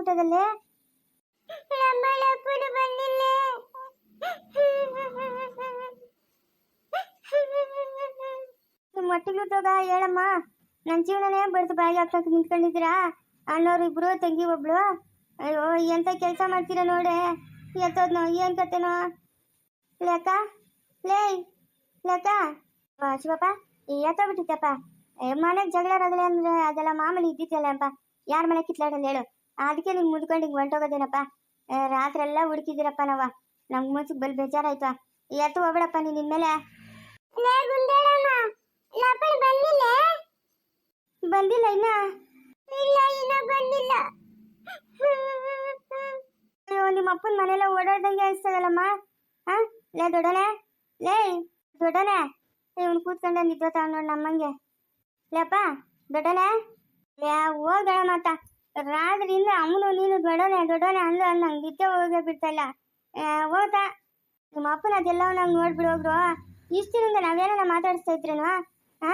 ಆಗ್ಬಿಟ್ಟದಲ್ಲೇ. ನಿಮ್ಮ ಒಟ್ಟಿಗೆ ಹೇಳಮ್ಮ, ನನ್ನ ಜೀವನನೇ ಬಡ್ದು ಬಾಯಿಗೆ ಹಾಕಕ್ಕೆ ನಿಂತ್ಕೊಂಡಿದ್ದೀರಾ ಅಣ್ಣವ್ರು ಇಬ್ರು, ತಂಗಿ ಒಬ್ಳು. ಅಯ್ಯೋ ಎಂತ ಕೆಲಸ ಮಾಡ್ತೀರಾ ನೋಡೆ, ಎತ್ತೋದ್ನೋ ಏನ್ ಕತೆನೋ. ಲೆಕ್ಕ ಲೆಕ್ಕ ಶಿವಪ್ಪ ಎತ್ತೋಗ್ಬಿಟ್ಟಿತ್ತಪ್ಪ. ಮನೆಗೆ ಜಗಳ ರಗಳೆ ಅಂದ್ರೆ ಅದೆಲ್ಲ ಮಾಮೂಲಿ ಇದ್ದಿತ್ತಲ್ಲ ಅಪ್ಪ. ಯಾರ ಮನೆ ಕಿತ್ಲಾಡಲ್ಲ ಹೇಳು, ಅದಕ್ಕೆ ನಿನ್ ಮುದ್ಕೊಂಡು ಹಿಂಗೆ ಹೊಂಟೋಗೋದೇನಪ್ಪ. ರಾತ್ರಿ ಎಲ್ಲ ಹುಡುಕಿದಿರಪ್ಪ ನಾವ, ನಮ್ಗೆ ಮುನ್ಸಿಗೆ ಬಲ್ ಬೇಜಾರಾಯ್ತು. ಎತ್ತು ಹೋಗ್ಬಿಡಪ್ಪ ನೀನ್ ಇನ್ಮೇಲೆ. ಬಂದಿಲ್ಲ ಇನ್ನ? ಇನ್ನ ಬಂದಿಲ್ಲ. ಅಯ್ಯೋ ನಿಮ್ಮ ಅಪ್ಪನ ಮನೆಯಲ್ಲ ಓಡಾಡ್ದಂಗೆ ಅನಿಸ್ತದಲ್ಲಮ್ಮ. ಹಾ ಲೇ ದೊಡ್ಡನೆ, ಲೇ ದೊಡ್ಡನೆ, ಇವನು ಕೂತ್ಕೊಂಡ ನಿಂತ್ಕೋತಾವ ನೋಡಿ ನಮ್ಮಂಗೆ. ಲೇಪ್ಪ ದೊಡ್ಡನೆ, ಹೋಗಣ ಮಾತ. ರಾತ್ರಿಯಿಂದ ಅಮ್ಮನು ನೀನು ದೊಡ್ಡನೆ ಅಂದು ನಂಗೆ ನಿದ್ದೆ ಹೋಗೇ ಬಿಡ್ತಾ ಇಲ್ಲ. ಹೋಗ್ತಾ ನಿಮ್ಮ ಅಪ್ಪನ ಅದೆಲ್ಲ ನಂಗೆ ನೋಡ್ಬಿಡು ಹೋಗ್ರು. ಇಷ್ಟಿನಿಂದ ನಾವೇನ ಮಾತಾಡಿಸ್ತಾ ಇದ್ರೇನು? ಹಾ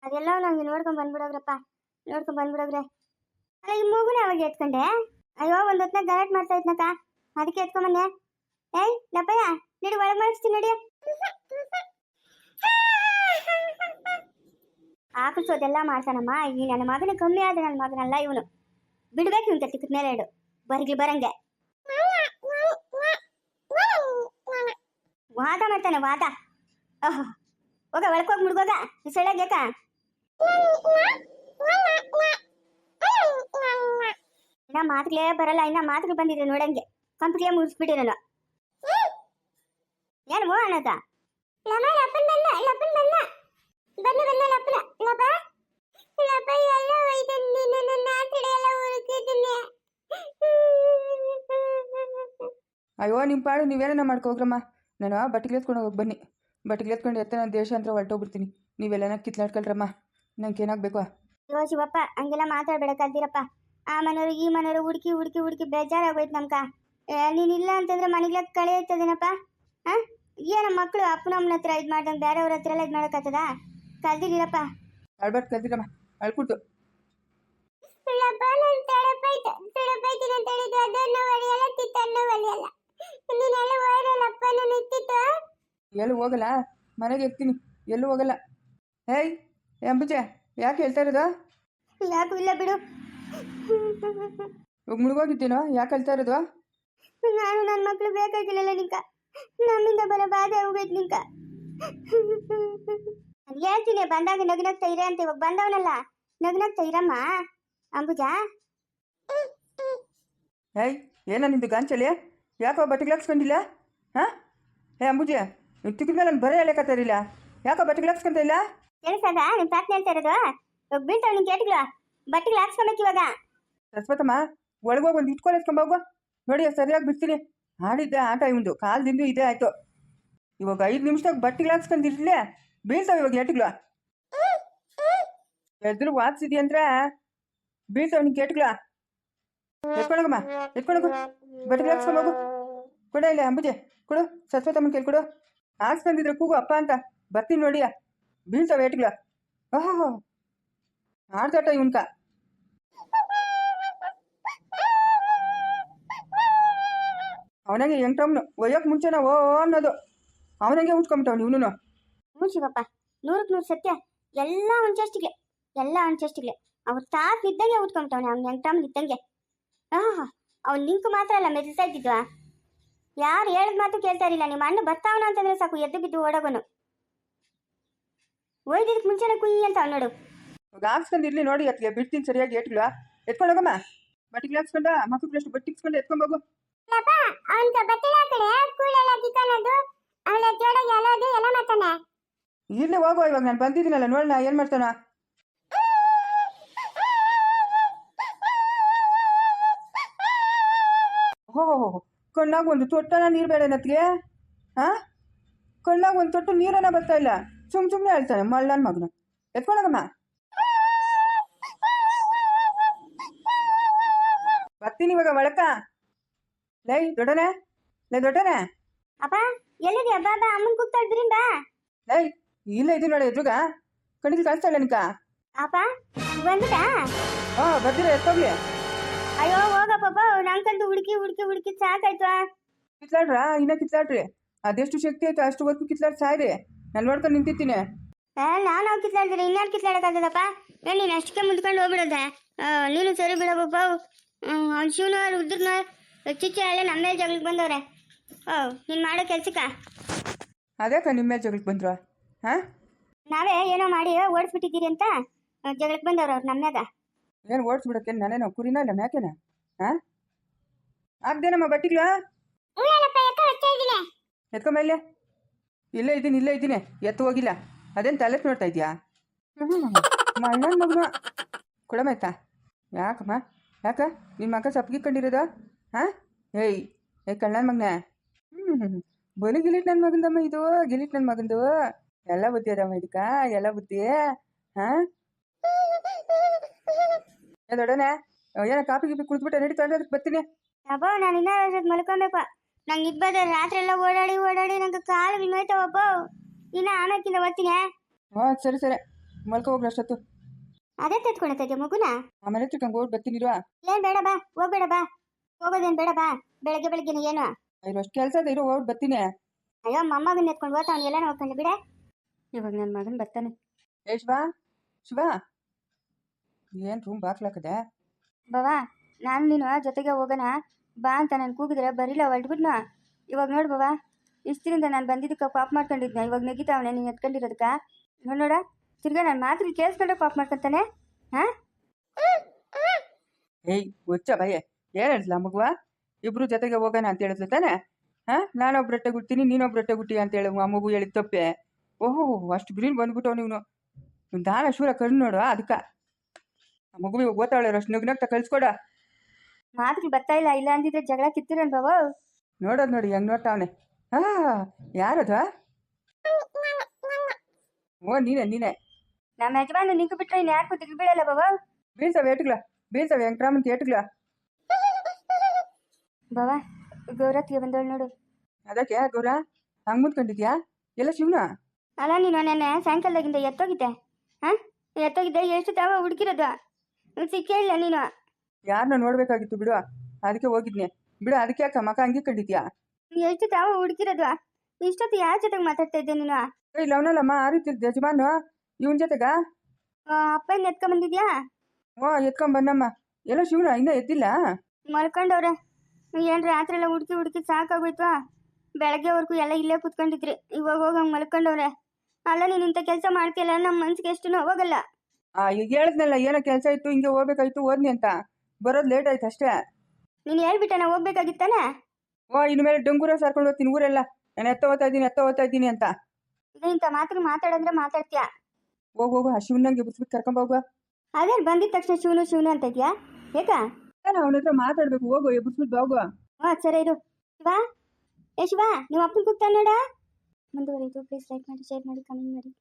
ಅದೆಲ್ಲ ನಂಗೆ ನೋಡ್ಕೊಂಡ್ ಬಂದ್ಬಿಡೋಗ್ರಪ್ಪ, ನೋಡ್ಕೊಂಡ್ ಬಂದ್ಬಿಡೋಗ್ರೆ. ಅಲ್ಲ ಈ ಮೂಗುನ ಅವಾಗ ಎತ್ಕೊಂಡೆ? ಅಯ್ಯೋ ಒಂದ್ ಹೊತ್ನಾಗ ಗಲಾಟೆ ಮಾಡ್ತಾ ಇದ್ನಕ್ಕ, ಅದಕ್ಕೆ ಎತ್ಕೊಂಬನ್ನೆ. ಏಯ್ ಲಪ್ಪಯ್ಯ ನಡಿ, ಒಳಗೆ ಮಾಡಿಸ್ತೀನಿ ನಡಿ. ಹಾಕಿಸೋದೆಲ್ಲ ಮಾಡ್ತಾನಮ್ಮ ಈ ನನ್ನ ಮಗನ. ಕಮ್ಮಿ ಆದ ನನ್ನ ಮಗನಲ್ಲ ಇವನು. ಬಿಡ್ಬೇಕು ಇವನ್ ಕತ್ತಿಕ ಮೇಲೆ ಇಡು, ಬರ್ಗಿ ಬರಂಗೆ ವಾದ ಮಾಡ್ತಾನೆ ವಾದ. ಓಹ್ ಹೋಗ ಒಳಕೋಗಿ ಮುಡ್ಗೋಗ ಸೆಳಗ್ಯಾಕ. ಇನ್ನ ಮಾತುಗಳೇ ಬರಲ್ಲ, ಇನ್ನ ಮಾತುಗಳು ಬಂದಿದ್ರೆ ನೋಡಂಗೆ ಕಂಪ್ಲೀಟ್ ಮುಗಿಸ್ಬಿಟ್ಟಿರೋನು. ಏನು ಓ ಅನ್ನೋದ? ಅಯ್ಯೋ ನಿಮ್ಮ ಪಾಡು ನೀವೇನ ಮಾಡ್ಕೋಗ್ರಮ್ಮ. ನಾನು ಬಟ್ಟೆಗೆ ಎತ್ಕೊಂಡು ಹೋಗಿ ಬನ್ನಿ. ಬಟ್ಟೆಗೆ ಎತ್ಕೊಂಡು ಎತ್ತ ನಾನು ದೇಶ ಅಂತ ಹೊರಟೋಗ್ಬಿಡ್ತೀನಿ. ನೀವೆಲ್ಲನ ಕಿತ್ಲಾಡ್ಕೊಳ್ರಮ್ಮ, ನಂಗೆ ಏನಾಗಬೇಕು? ಅಯ್ಯೋ ಶಿವಪ್ಪ ಹಂಗೆಲ್ಲ ಮಾತಾಡ್ಬೇಡಕ್ಕಾಗ್ದಿರಪ್ಪ. ಆ ಮನೆಯವರು ಈ ಮನೆಯವರು ಹುಡುಕಿ ಹುಡುಕಿ ಹುಡುಕಿ ಬೇಜಾರಾಗೋಯ್ತು ನಮ್ಕ. ನೀನಿಲ್ಲ ಅಂತಂದ್ರೆ ಮನೆಗ್ಲ ಕಳೆ ಇರ್ತದೇನಪ್ಪ. ಹಾ ಏನ ಮಕ್ಕಳು ಅಪ್ಪನ ಅಮ್ಮನ ಹತ್ರ ಇದು ಮಾಡ್ದಂಗೆ ಬೇರೆಯವ್ರ ಹತ್ರ ಎಲ್ಲ ಇದು ಮಾಡೋಕ್ಕಾಗ್ತದ? ಕಲ್ದಿರಪ್ಪ. ಅಳ್ಬಾರ್ದು ಕಲ್ದಿರಮ್ಮ, ಅಳ್ಕೊಡ್ತು. ಎಲ್ಲೂ ಹೋಗಲ್ಲ, ಮನೆಗೆ ಇರ್ತೀನಿ, ಎಲ್ಲೂ ಹೋಗಲ್ಲ. ಏಯ್ ಅಂಬುಜೆ, ಯಾಕೆ ಹೇಳ್ತಾ ಇರೋದು? ಯಾಕೂ ಇಲ್ಲ ಬಿಡು. ಇವಾಗ ಮುಳುಗೋಗಿದ್ದೀನೋ, ಯಾಕೆ ಹೇಳ್ತಾ ಇರೋದು? ನಾನು ನನ್ನ ಮಕ್ಕಳು ಬೇಕಾಗಿಲ್ಲ ನಿಂಕ, ನಮ್ಮಿಂದ ಬರೋ ಬಾಧೆ ಹೋಗೈತೆ ನಿಂಕ. ಹೇಳ್ತೀನಿ ಬಂದಾಗ ನಗ್ನಗ್ತಾ ಇರ ಅಂತ. ಇವಾಗ ಬಂದವನಲ್ಲ ನಗ್ನಗ್ತಾ ಇರಮ್ಮ ಅಂಬುಜಾ. ಏಯ್ ಏನ ನಿಂದು ಗಾಂಚಲಿ? ಯಾಕೋ ಬಟ್ಟೆಗೆ ಹಾಕ್ಸ್ಕೊಂಡಿಲ್ಲ? ಹಾಂ ಏ ಅಂಬುಜೆ, ತಿಕ್ಕಿದ ಮೇಲೆ ನಾನು ಬರೀ ಹೇಳಕತ್ತಾರಿಲ್ಲ, ಯಾಕೋ ಬಟ್ಟೆಗೆ ಹಾಕ್ಸ್ಕೊಂತ ಇಲ್ಲ? ಕೆಲಸದ ನಿಮ್ಮ ತಾತನ ಹೇಳ್ತಾ ಇರೋದು. ಇವಾಗ ಬೀಳ್ತಾವ ನಿನ್ ಕೇಟಿಗಳು, ಬಟ್ಟೆಗಳು ಹಾಕ್ಸ್ಕೊಬೇಕು ಇವಾಗ. ರಸ್ಪತಮ್ಮ ಒಳಗೋಗಿ ಒಂದು ಇಟ್ಕೊಂಡು ಎತ್ಕೊಂಬೋಗು. ನೋಡಿ ಸರಿಯಾಗಿ ಬಿಡ್ತೀನಿ. ಆಡಿದ್ದೆ ಆಟ ಇವಂದು, ಕಾಲದಿಂದ ಇದೇ ಆಯಿತು. ಇವಾಗ 5 ನಿಮಿಷದಾಗ ಬಟ್ಟೆಗೆ ಹಾಕ್ಸ್ಕೊಂಡಿರ್ಲೇ ಬೀಳ್ತಾವೆ ಇವಾಗ ಏಟುಗಳು. ಎದ್ರು ವಾದಿಸಿದ್ಯಂದ್ರೆ ಬೀಳ್ತಾವೆ ನಿನ್ ಕೇಟುಗಳು. ಎತ್ಕೊಂಡೋಗಮ್ಮ, ಎತ್ಕೊಂಡೋಗು, ಬಟ್ಟೆಗೆ ಹಾಕ್ಸ್ಕೊಂಬೋಗು. ಕೊಡ ಇಲ್ಲ ಅಂಬುಜೆ, ಕೊಡು. ಸರಸ್ವತಮ್ಮನ ಕೇಳಿ ಕೊಡು. ಹಾಕ್ಸ್ಕೊಂಡಿದ್ರೆ ಕೂಗು ಅಪ್ಪ ಅಂತ ಬರ್ತೀನಿ ನೋಡಿಯ. ಬೀಳ್ತಾವೆ ಏಟುಗಳು. ಓಹೋ ಆಡ್ತಾಟ ಇವನ್ಕ. ಅವನಿಗೆ ಎಂಟಮ್ಮನು ಒಯ್ಯೋಕೆ ಮುಂಚೆನ ಓ ಅನ್ನೋದು, ಅವನಿಗೆ ಉಟ್ಕೊಂಬಿಟ್ಟವನು ಇವನು. ಹ್ಞೂ ಶಿವಪ್ಪ, 100ಕ್ಕೆ 100 ಸತ್ಯ. ಎಲ್ಲ ಒಂಚಷ್ಟಿಗೆ, ಎಲ್ಲ ಒಂಚಷ್ಟಿಗೆ. ಅವ್ರ ತಾತ ಇದ್ದಂಗೆ ಉಟ್ಕೊಂಬಿಟ್ಟವನೆ, ಅವ್ನ ಎಂಟಮ್ಮನ ಇದ್ದಂಗೆ. ಅವ್ನು ನಿಂಕು ಮಾತ್ರ ಅಲ್ಲ ಮೆರಿತಾ ಇದ್ದಿದ್ವಾ. ಯಾರು ಹೇಳಿದ ಮಾತು ಕೇಳ್ತಾ ಇರಲಿಲ್ಲ. ನಿಮ್ಮ ಅಣ್ಣ ಬರ್ತಾವನ ಅಂತಂದ್ರೆ ಸಾಕು ಎದ್ದು ಬಿದ್ದು ಓಡೋಗೋನು. ಒಯ್ದಿದ್ದಕ್ಕೆ ಮುಂಚೆನೆ ಕುಯ್ಯಿ ಅಂತ ಅವ್ನು ನೋಡು. ಇವಾಗ ಹಾಕ್ಸ್ಕೊಂಡಿರ್ಲಿ ನೋಡಿ, ಅತ್ಗೆ ಬಿಡ್ತೀನಿ ಸರಿಯಾಗಿ ಏಟ್ಗಳು. ಎತ್ಕೊಂಡೋಗಮ್ಮ, ಬಟ್ಟೆಗೆ ಹಾಕ್ಸ್ಕೊಂಡ ಮಕ್ಕಳು ಬಟ್ಟೆ ಇಸ್ಕೊಂಡು ಎತ್ಕೊಂಬೋಗು. ಇರ್ಲಿ ಹೋಗೋ, ಇವಾಗ ನಾನು ಬಂದಿದ್ದೀನಲ್ಲ ನೋಡೋಣ ಏನು ಮಾಡ್ತಾನ. ಹೋ ಕಣ್ಣಾಗ ಒಂದು ತೊಟ್ಟನ ನೀರು ಬೇಡ ನತ್ಗೆ. ಹಾಂ ಕಣ್ಣಾಗ ಒಂದು ತೊಟ್ಟು ನೀರನ್ನ ಬರ್ತಾ ಇಲ್ಲ, ಸುಮ್ಮನೆ ಹೇಳ್ತಾನೆ ಮಳ್ಳನ ಮಗನ. ಎತ್ಕೊಂಡೋಗಮ್ಮ, ಬರ್ತೀನಿ ಇವಾಗ ಒಳಕ. ಲೈ ದೊಡ್ಡನೆ, ಲೈ ದೊಡ್ಡನೆ. ಅಪ್ಪ ಎಲ್ಲಿದ್ಯಾ? ಬಾಬಾ ಅಮ್ಮನ್ ಕೂಗ್ತಾಳ್ ಬಿರಿಂದ. ಲೈ ಇಲ್ಲ ಇದು ನೋಡಿ ಎದುರುಗ ಕಣಿಗೆ ಕಾಣಿಸ್ತಾ ಇಲ್ಲ ನಿಕ. ಅಪ್ಪ ಬಂದಿಟಾ? ಬರ್ದಿರ ಎತ್ತೋಗ್ಲಿ. ಅಯ್ಯೋ ಹೋಗಪ್ಪ ನಂಗಂತೂ ಹುಡುಕಿ ಹುಡುಕಿ ಹುಡುಕಿ ಸಾಕಾಯ್ತು. ಕಿತ್ಲಾಡ್ರ ಇನ್ನ ಕಿತ್ಲಾಡ್ರಿ. ಅದೆಷ್ಟು ಶಕ್ತಿ ಆಯ್ತು ಅಷ್ಟುವರೆಗೂ ಕಿತ್ಲಾಡ್ ಸಾಯ್ರಿ. ನಾನು ನೋಡ್ಕೊಂಡು ನಿಂತಿರ್ತೀನಿ. ನಾನು ಹೋಗಿ ಕಿತ್ಲಾಡ್ತೀನಿ, ಇನ್ಯಾರು ಕಿತ್ಲಾಡಕ್ಕಾಗದಪ್ಪ. ಏನು ನೀನು ಅಷ್ಟಕ್ಕೆ ಮುಂದ್ಕೊಂಡು ಹೋಗ್ಬಿಡೋದೆ? ನೀನು ಸರಿ ಬಿಡಪ್ಪ. ಅವ್ನು ಶಿವನ ರುದ್ರನ ಚಿಚ್ಚ ಎಲ್ಲ ನಮ್ಮ ಮೇಲೆ ಜಗಳಕ್ಕೆ ಬಂದವ್ರೆ. ನೀನು ಮಾಡೋ ಕೆಲ್ಸಕ್ಕ ಅದ್ಯಾಕ ನಿಮ್ಮ ಮೇಲೆ ಜಗಳಕ್ಕೆ ಬಂದ್ರು? ಹಾಂ, ನಾವೇ ಏನೋ ಮಾಡಿ ಓಡಿಸ್ಬಿಟ್ಟಿದ್ದೀರಿ ಅಂತ ಜಗಳಕ್ಕೆ ಬಂದವ್ರು ಅವ್ರು ನಮ್ಮ್ಯಾಗ. ಏನು ಓಡಿಸ್ಬಿಡಕ್ಕೆ ನಾನೇನೋ ಕುರಿನ ಇಲ್ಲ ಮ್ಯಾಕೆನ? ಹಾಂ, ಆಗ್ದೇನಮ್ಮ ಬಟ್ಟಿಗ್ಲಾ ಎತ್ಕೊಂಬ ಇಲ್ಲೇ. ಇಲ್ಲೇ ಇದ್ದೀನಿ ಎತ್ತು ಹೋಗಿಲ್ಲ. ಅದೇನು ತಲೆ ನೋಡ್ತಾ ಇದೆಯಾ? ಮಣ್ಣನ ಮಗನು ಕೊಡಮಾಯ್ತಾ? ಯಾಕಮ್ಮ ಯಾಕ ನಿನ್ನ ಮಗ ಸಪ್ಗಿಕೊಂಡಿರೋದು? ಹಾಂ, ಏಯ್ ಕಳ್ಳನ ಮಗನ. ಬಲಿ ಗಿಲಿಟ್ ನನ್ನ ಮಗಂದಮ್ಮ ಇದು, ಗಿಲಿಟ್ ನನ್ನ ಮಗಂದು. ಎಲ್ಲ ಬುದ್ಧಿ ಅದಮ್ಮ ಇದಕ್ಕ, ಎಲ್ಲ ಬುದ್ಧಿ. ಹಾಂ, ದೊಡ್ಡನೆ ಏನೋ ಕಾಪಿ ಗಿಪಿ ಕುಳಿದ್ಬಿಟ್ಟೆ, ನಡಿ ತೊಗೊಂಡೋದಕ್ಕೆ ಬರ್ತೀನಿ. ಅಬ್ಬೋ ನಾನು ಇನ್ನೂ ಮಲ್ಕೊಬೇಕು. ನಂಗೆ ಇಬ್ಬದ ರಾತ್ರಿ ಎಲ್ಲ ಓಡಾಡಿ ಓಡಾಡಿ ನಂಗೆ ಕಾಲು ನೋಯ್ತಾವಪ್ಪ. ಇನ್ನು ಆಮೇಕಿಂದ ಓದ್ತೀನಿ. ಹಾಂ ಸರಿ ಮಲ್ಕೊ ಹೋಗ್ರಿ ಅಷ್ಟೊತ್ತು. ಅದೇ ತೆತ್ಕೊಳತ್ತ ಮಗುನ ಆಮೇಲೆ ಚಿಕ್ಕಂಗೆ ಹೋಗಿ ಬರ್ತೀನಿ ಇರುವ. ಏನ್ ಬೇಡ ಬಾ, ಹೋಗ್ಬೇಡ ಬಾ. ಹೋಗೋದೇನು ಬೇಡ ಬಾ. ಬೆಳಗ್ಗೆನೆ ಏನು ಇರೋ ಅಷ್ಟು ಕೆಲಸ ಇದೆ, ಇರೋ ಹೋಗಿ ಬರ್ತೀನಿ. ಅಯ್ಯೋ ಮೊಮ್ಮಗನ ಎತ್ಕೊಂಡು ಹೋಗ್ತಾ ಅವ್ನು ಎಲ್ಲ ನೋಡ್ಕೊಂಡು ಬಿಡೆ. ಇವಾಗ ನನ್ನ ಮಗನ ಬರ್ತಾನೆ. ಏ ಶಿವಾ ಏನು ರೂಮ್ ಬಾಕ್ಲಾಕದೆ? ಬಾವಾ, ನಾನು ನೀನು ಜೊತೆಗೆ ಹೋಗೋಣ ಬಾ ಅಂತ ನಾನು ಕೂಗಿದ್ರೆ ಬರಿಲ್ಲ, ಹೊರಟ್ಬಿಟ್ನ. ಇವಾಗ ನೋಡು ಬಾವಾ, ಇಷ್ಟರಿಂದ ನಾನು ಬಂದಿದ್ದಕ್ಕೆ ಪಾಪ್ ಮಾಡ್ಕೊಂಡಿದ್ನ, ಇವಾಗ ನೆಗಿತಾವನೆ ನೀನು ಎತ್ಕೊಂಡಿರೋದಕ್ಕ. ನೋಡ ತಿರ್ಗಾ ನನ್ನ ಮಾತ್ರ ಕೇಳಿಸ್ಕೊಂಡೆ ಪಾಪ್ ಮಾಡ್ಕೊತಾನೆ. ಹಾಂ, ಏಯ್ ಹುಚ್ಚ ಭಯ, ಏನು ಹೇಳಿದ್ಲ ಮಗುವ? ಇಬ್ರು ಜೊತೆಗೆ ಹೋಗೋಣ ಅಂತ ಹೇಳಿದ್ಲು ತಾನೆ? ಹಾಂ, ನಾನೊಬ್ಬರೊಟ್ಟೆ ಗುಡ್ತೀನಿ ನೀನೊಬ್ಬರೊಟ್ಟೆ ಗುಟ್ಟಿ ಅಂತೇಳಿ ಆ ಮಗು ಹೇಳಿದ ತಪ್ಪೆ. ಓಹೋ, ಅಷ್ಟು ಗ್ರೀನ್ ಬಂದ್ಬಿಟ್ಟವ್ ನೀವು. ದಾನ ಶೂರ ಕಣ್ಣು ನೋಡು ಅದಕ್ಕೆ. ಆ ಮಗು ಇವಾಗ ಓದ್ತಾವಳೆ, ಅಷ್ಟು ನಗ್ನಗ್ತಾ ಕಳ್ಸ್ಕೊಡ. ಮಾತ್ರ ಬರ್ತಾ ಇಲ್ಲ, ಇಲ್ಲ ಅಂದಿದ್ರೆ ಜಗಳ ಕಿತ್ತಿರನ್ ಬಾವ. ನೋಡೋದು ನೋಡಿ ಹೆಂಗೆ ನೋಡ್ತಾವನೆ. ಯಾರದ? ಓ ನೀನೇ. ನಮ್ಮ ಯಜಮಾನ ನಿಂತು ಬಿಟ್ರೆ ಇನ್ನು ಯಾರು ಕೂತಿಗೆ ಬೀಳಲ್ಲ ಬಾವ. ಬೀಳ್ಸವೆ ಎಂಕ್ರಾಮಂತ ಏಟ್ಗಳ. ಬಾವ, ಗೌರತ್ತಿಗೆ ಬಂದವಳು ನೋಡು. ಅದಕ್ಕೆ ಗೌರ ಹಂಗೆ ಮುಂದ್ಕೊಂಡಿದ್ಯಾ? ಎಲ್ಲ ಶಿವನ ಅಲ್ಲ ನೀನು ನೆನ್ನೆ ಸಾಯಂಕಾಲದಾಗಿಂದ ಎತ್ತೋಗಿದ್ದೆ. ಹಾಂ, ಎತ್ತೋಗಿದ್ದೆ. ಎಷ್ಟು ತಾವ ಹುಡುಕಿರೋದು ಸಿಕ್ಕೇ ಇಲ್ಲ ನೀನು. ಯಾರನ್ನ ನೋಡ್ಬೇಕಾಗಿತ್ತು ಬಿಡು, ಅದಕ್ಕೆ ಹೋಗಿದ್ನೆ ಬಿಡು. ಅದಕ್ಕೆ ಯಾಕ ಮಕ ಹಂಗೆ ಕಂಡಿದ್ಯಾ? ಎಷ್ಟು ತಾವ ಹುಡುಕಿರೋದು? ಇಷ್ಟೊತ್ತು ಯಾರ ಜೊತೆಗೆ ಮಾತಾಡ್ತಾ ಇದ್ದೆ ನೀನು? ಇಲ್ಲ ಅವನಲ್ಲಮ್ಮ, ಆ ರೀತಿ ಯಜಮಾನು ಇವನ್ ಜೊತೆಗ. ಅಪ್ಪನ ಎತ್ಕೊಂಬಂದಿದ್ಯಾ? ಎತ್ಕೊಂಬನ್ನಮ್ಮ. ಎಲ್ಲ ಶಿವನ ಇನ್ನೂ ಎದ್ದಿಲ್ಲ? ಮಲ್ಕೊಂಡವ್ರೆ. ಏನು ರಾತ್ರಿ ಎಲ್ಲ ಹುಡುಕಿ ಹುಡುಕಿ ಸಾಕಾಗೋಯ್ತು. ಬೆಳಗ್ಗೆವರೆಗೂ ಎಲ್ಲ ಇಲ್ಲೇ ಕುತ್ಕೊಂಡಿದ್ರಿ, ಇವಾಗ ಹೋಗಂಗೆ ಮಲ್ಕೊಂಡವ್ರೆ. ಅಲ್ಲ ನೀನು ಇಂಥ ಕೆಲಸ ಮಾಡ್ತೀಯಲ್ಲ, ನಮ್ಮ ಮನ್ಸಿಗೆ ಎಷ್ಟು ನೋವಾಗಲ್ಲ. ಈಗ ಹೇಳಿದ್ನಲ್ಲ, ಏನೋ ಕೆಲಸ ಇತ್ತು ಹಿಂಗೆ ಹೋಗ್ಬೇಕಾಯ್ತು ಓದ್ನಿ ಅಂತ. ಬರೋದು ಲೇಟ್ ಆಯ್ತು ಅಷ್ಟೇ. ನೀನು ಹೇಳ್ಬಿಟ್ಟ ನಾ ಹೋಗ್ಬೇಕಾಗಿತ್ತಾನೆ. ಇನ್ನು ಮೇಲೆ ಡಂಗೂರ ಸಾರ್ಕೊಂಡು ಹೋಗ್ತೀನಿ ಊರೆಲ್ಲ, ನಾನು ಎತ್ತ ಓದ್ತಾ ಇದ್ದೀನಿ ಅಂತ. ಈಗ ಇಂಥ ಮಾತ್ರ ಮಾತಾಡಂದ್ರೆ ಮಾತಾಡ್ತೀಯಾ? ಹೋಗು ಆ ಶಿವನಂಗೆ ಬಿಸ್ಬಿಟ್ಟು ಕರ್ಕೊಂಬೋಗುವ. ಅದೇ ಬಂದಿದ ತಕ್ಷಣ ಶಿವನು ಅಂತ ಇದೆಯಾ? ಏಕಾ ಅವನ ಹತ್ರ ಮಾತಾಡ್ಬೇಕು. ಹೋಗು ಎಬ್ಬಿಸ್ಬಿಟ್ಟು ಹೋಗುವ. ಸರಿ ಇರು. ಶಿವಾ, ಶಿವಾ, ನಿಮ್ಮ ಅಪ್ಪನ ಕೂಗ್ತಾನೆ ನೋಡ. ಮುಂದುವರಿದು ಪ್ಲೀಸ್ ಲೈಕ್ ಮಾಡಿ, ಶೇರ್ ಮಾಡಿ, ಕಮೆಂಟ್ ಮಾಡಿ.